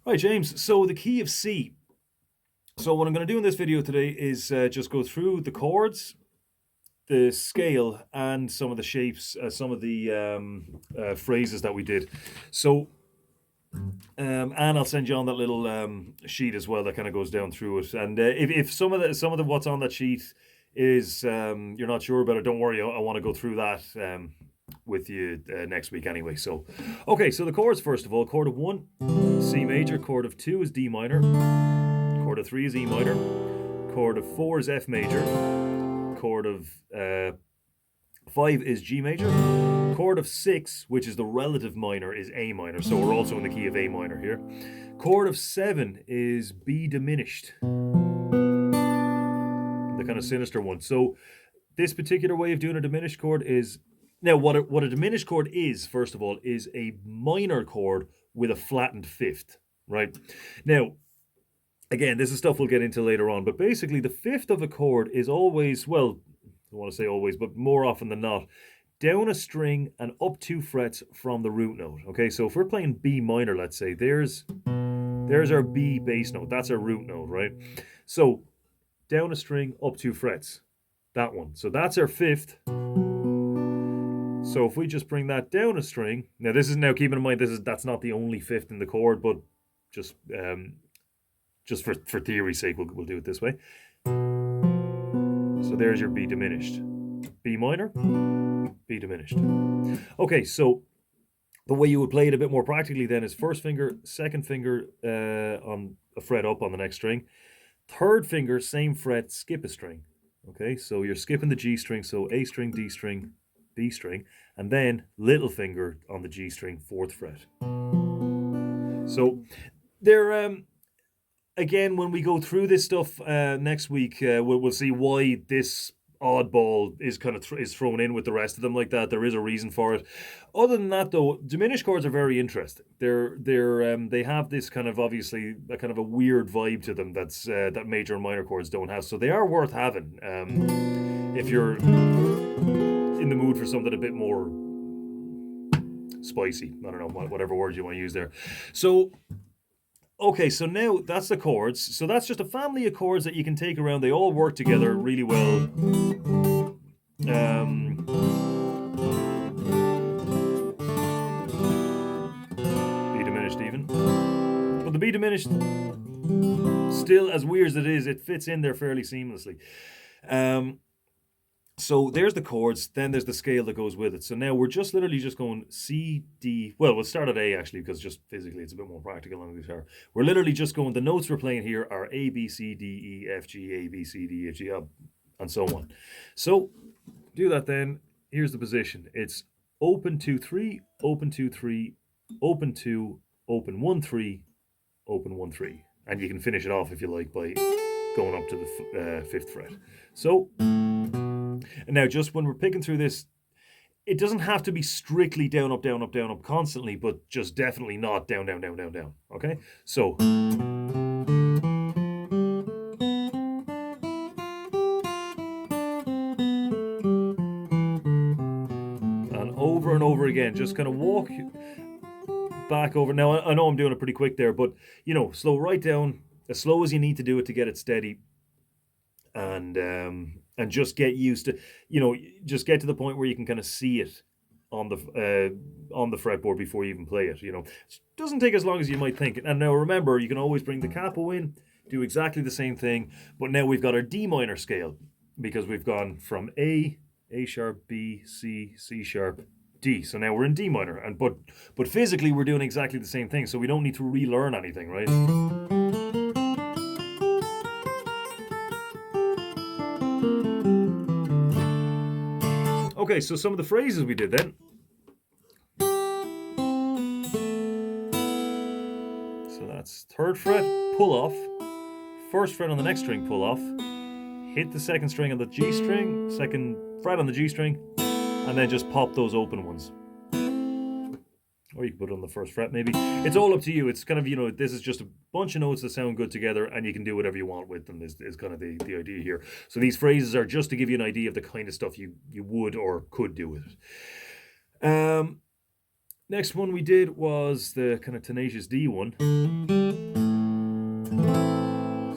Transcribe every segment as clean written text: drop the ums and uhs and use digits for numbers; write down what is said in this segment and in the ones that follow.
Right, James. So the key of C. So what I'm going to do in this video today is just go through the chords, the scale, and some of the shapes, some of the phrases that we did. So, and I'll send you on that little sheet as well that kind of goes down through it. And if some of the what's on that sheet is you're not sure about it, don't worry. I want to go through that with you next week anyway. So, okay. So the chords first of all, chord of 1, C major. Chord of 2 is D minor. Chord of 3 is E minor. Chord of 4 is F major. Chord of 5 is G major. Chord of 6, which is the relative minor, is A minor. So we're also in the key of A minor here. Chord of 7 is B diminished. The kind of sinister one. So this particular way of doing a diminished chord is... Now, what a diminished chord is, first of all, is a minor chord with a flattened fifth, right? Now, again, this is stuff we'll get into later on, but basically the fifth of a chord is always, well, I don't want to say always, but more often than not, down a string and up 2 frets from the root note. Okay, so if we're playing B minor, let's say, there's our B bass note. That's our root note, right? So down a string, up 2 frets. That one. So that's our fifth. So if we just bring that down a string, now this is, now keeping in mind that's not the only fifth in the chord, but just for theory's sake, we'll do it this way. So there's your B diminished. B minor, B diminished. Okay, so the way you would play it a bit more practically then is first finger, second finger on a fret up on the next string. Third finger, same fret, skip a string. Okay, so you're skipping the G string, so A string, D string, B string, and then little finger on the G string, 4th fret. So they're again, when we go through this stuff next week, we'll see why this oddball is kind of is thrown in with the rest of them like that. There is a reason for it. Other than that, though, diminished chords are very interesting. They have this kind of, obviously, a kind of a weird vibe to them that's that major and minor chords don't have. So they are worth having if you're in the mood for something a bit more spicy. I don't know, whatever word you want to use there. So, okay, so now that's the chords. So that's just a family of chords that you can take around. They all work together really well. B diminished even. But the B diminished, still as weird as it is, it fits in there fairly seamlessly. So there's the chords, then there's the scale that goes with it. So now we're just literally just going C, D. Well, we'll start at A actually, because just physically it's a bit more practical on the guitar. We're literally just going, the notes we're playing here are A, B, C, D, E, F, G, A, B, C, D, F, G, and so on. So do that then. Here's the position. It's open 2, 3, open 2, 3, open 2, open 1, 3, open 1, 3. And you can finish it off if you like by going up to the 5th fret. So... And now, just when we're picking through this, it doesn't have to be strictly down, up, down, up, down, up constantly, but just definitely not down, down, down, down, down. Okay? So. And over again, just kind of walk back over. Now, I know I'm doing it pretty quick there, but, you know, slow right down, as slow as you need to do it to get it steady. And just get used to, you know, just get to the point where you can kind of see it on the fretboard before you even play it. You know, it doesn't take as long as you might think. And now remember, you can always bring the capo in, do exactly the same thing, but now we've got our D minor scale because we've gone from A sharp, B, C, C sharp, D. So now we're in D minor, and but physically we're doing exactly the same thing, so we don't need to relearn anything, right? Okay, so some of the phrases we did then. So that's 3rd fret, pull off. 1st fret on the next string, pull off. Hit the 2nd string on the G string, 2nd fret on the G string, and then just pop those open ones. Or you can put it on the 1st fret maybe. It's all up to you. It's kind of, you know, this is just a bunch of notes that sound good together and you can do whatever you want with them is kind of the idea here. So these phrases are just to give you an idea of the kind of stuff you would or could do with it. Next one we did was the kind of tenacious D one.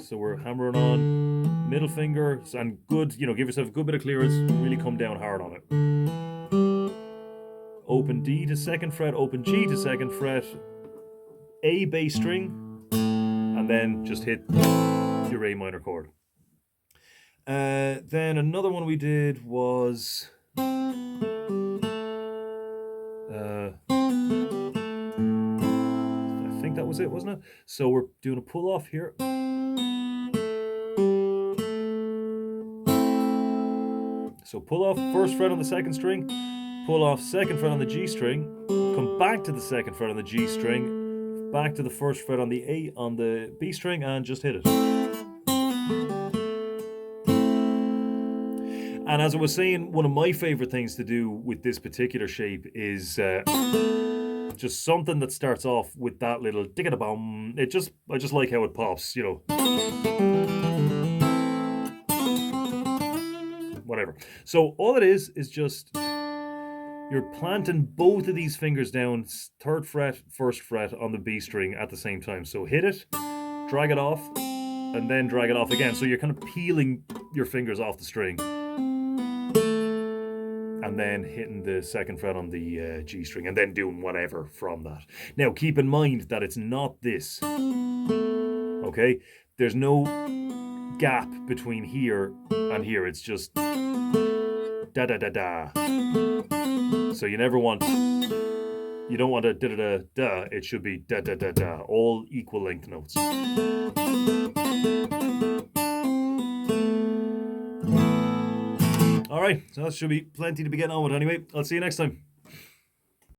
So we're hammering on middle finger and good, give yourself a good bit of clearance, really come down hard on it. Open D to second fret, open G to second fret, A bass string, and then just hit your A minor chord. Then another one we did was I think that was it, wasn't it? So we're doing a pull off here. So pull off first fret on the second string, pull off second fret on the G string, come back to the second fret on the G string, back to the first fret on the A on the B string, and just hit it. And as I was saying, one of my favorite things to do with this particular shape is just something that starts off with that little digga-da-bum. I just like how it pops, whatever. So all it is just you're planting both of these fingers down, third fret, first fret on the B string at the same time. So hit it, drag it off, and then drag it off again. So you're kind of peeling your fingers off the string. And then hitting the second fret on the G string, and then doing whatever from that. Now, keep in mind that it's not this. Okay? There's no gap between here and here. It's just da-da-da-da. So you don't want a da-da-da-da. It should be da-da-da-da. All equal length notes. All right, so that should be plenty to be getting on with anyway. I'll see you next time.